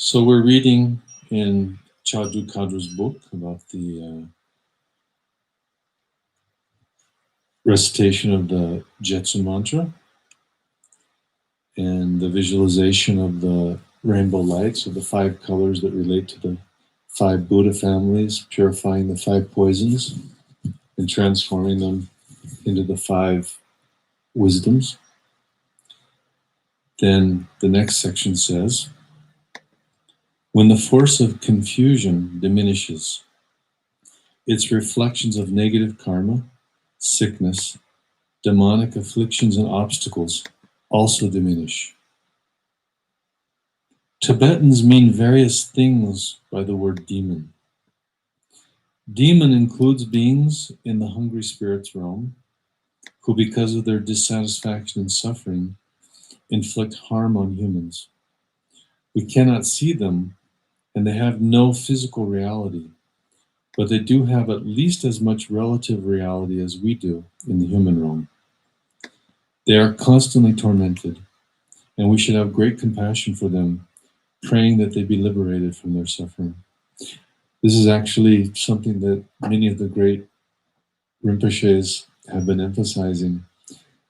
So we're reading in Chagdud Khadro's book about the recitation of the Djetsun mantra and the visualization of the rainbow lights of the 5 colors that relate to the 5 Buddha families, purifying the 5 poisons and transforming them into the 5 wisdoms. Then the next section says, when the force of confusion diminishes, its reflections of negative karma, sickness, demonic afflictions and obstacles also diminish. Tibetans mean various things by the word demon. Demon includes beings in the hungry spirits realm who, because of their dissatisfaction and suffering, inflict harm on humans. We cannot see them, and they have no physical reality, but they do have at least as much relative reality as we do in the human realm. They are constantly tormented, and we should have great compassion for them, praying that they be liberated from their suffering. This is actually something that many of the great Rinpoches have been emphasizing,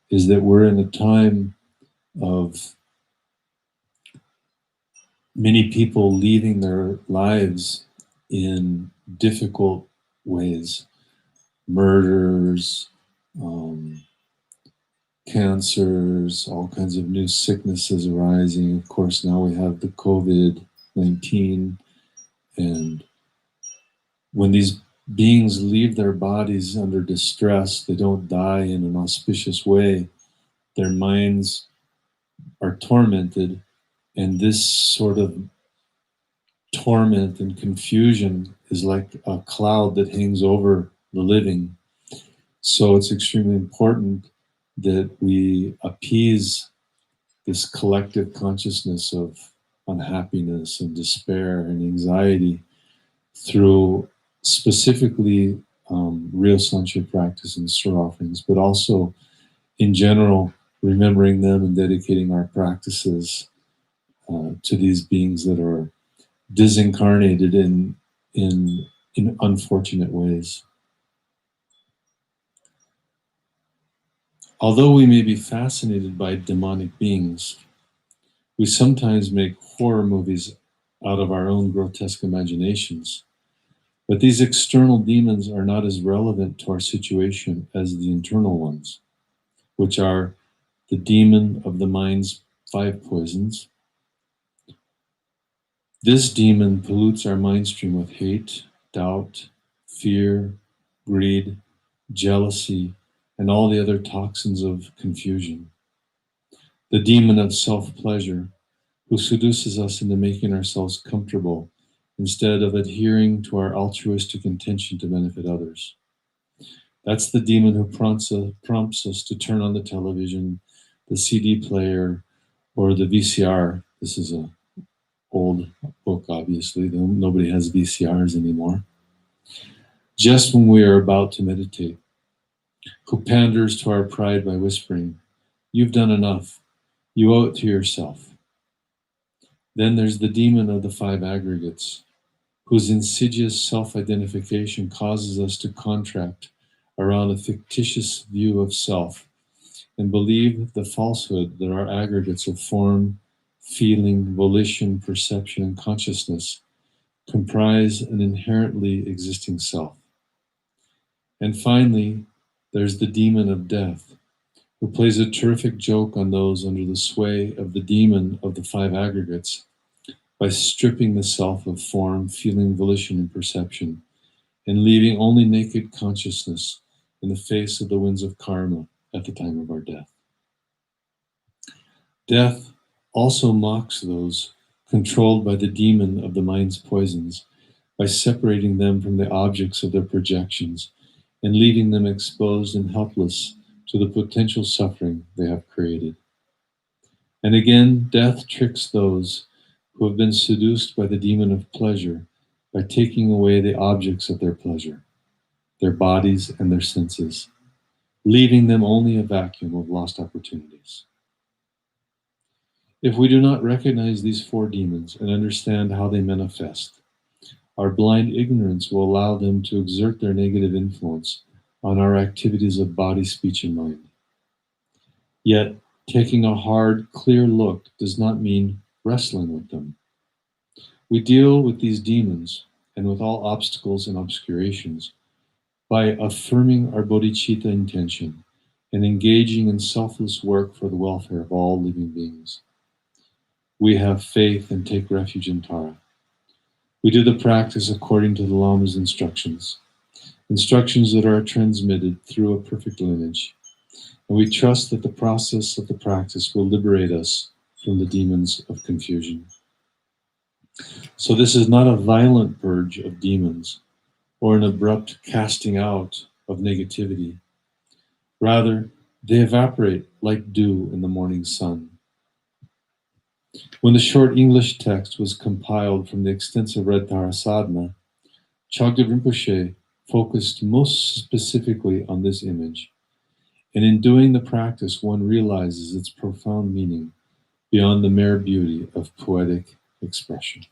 is that we're in a time of many people leading their lives in difficult ways. Murders, cancers, all kinds of new sicknesses arising. Of course, now we have the COVID-19. And when these beings leave their bodies under distress, they don't die in an auspicious way. Their minds are tormented, and this sort of torment and confusion is like a cloud that hangs over the living. So it's extremely important that we appease this collective consciousness of unhappiness and despair and anxiety through specifically real sanchari practice and sur offerings, but also in general, remembering them and dedicating our practices to these beings that are disincarnated in unfortunate ways. Although we may be fascinated by demonic beings, we sometimes make horror movies out of our own grotesque imaginations. But these external demons are not as relevant to our situation as the internal ones, which are the demon of the mind's 5 poisons. This demon pollutes our mind stream with hate, doubt, fear, greed, jealousy, and all the other toxins of confusion. The demon of self-pleasure, who seduces us into making ourselves comfortable instead of adhering to our altruistic intention to benefit others. That's the demon who prompts us to turn on the television, the CD player, or the VCR. This is an old book, obviously. Nobody has VCRs anymore. Just when we are about to meditate, who panders to our pride by whispering, "You've done enough. You owe it to yourself." Then there's the demon of the 5 aggregates, whose insidious self-identification causes us to contract around a fictitious view of self and believe the falsehood that our aggregates of form, feeling, volition, perception, and consciousness comprise an inherently existing self. And finally, there's the demon of death, who plays a terrific joke on those under the sway of the demon of the 5 aggregates by stripping the self of form, feeling, volition, and perception, and leaving only naked consciousness in the face of the winds of karma at the time of our death. Death also mocks those controlled by the demon of the mind's poisons by separating them from the objects of their projections and leaving them exposed and helpless to the potential suffering they have created. And again, death tricks those who have been seduced by the demon of pleasure by taking away the objects of their pleasure, their bodies and their senses, leaving them only a vacuum of lost opportunities. If we do not recognize these four demons and understand how they manifest, our blind ignorance will allow them to exert their negative influence on our activities of body, speech, and mind. Yet, taking a hard, clear look does not mean wrestling with them. We deal with these demons and with all obstacles and obscurations by affirming our bodhicitta intention and engaging in selfless work for the welfare of all living beings. We have faith and take refuge in Tara. We do the practice according to the Lama's instructions that are transmitted through a perfect lineage, and we trust that the process of the practice will liberate us from the demons of confusion. So this is not a violent purge of demons or an abrupt casting out of negativity. Rather, they evaporate like dew in the morning sun. When the short English text was compiled from the extensive Red Tara Sadhana, Chagdud Rinpoche focused most specifically on this image, and in doing the practice one realizes its profound meaning beyond the mere beauty of poetic expression.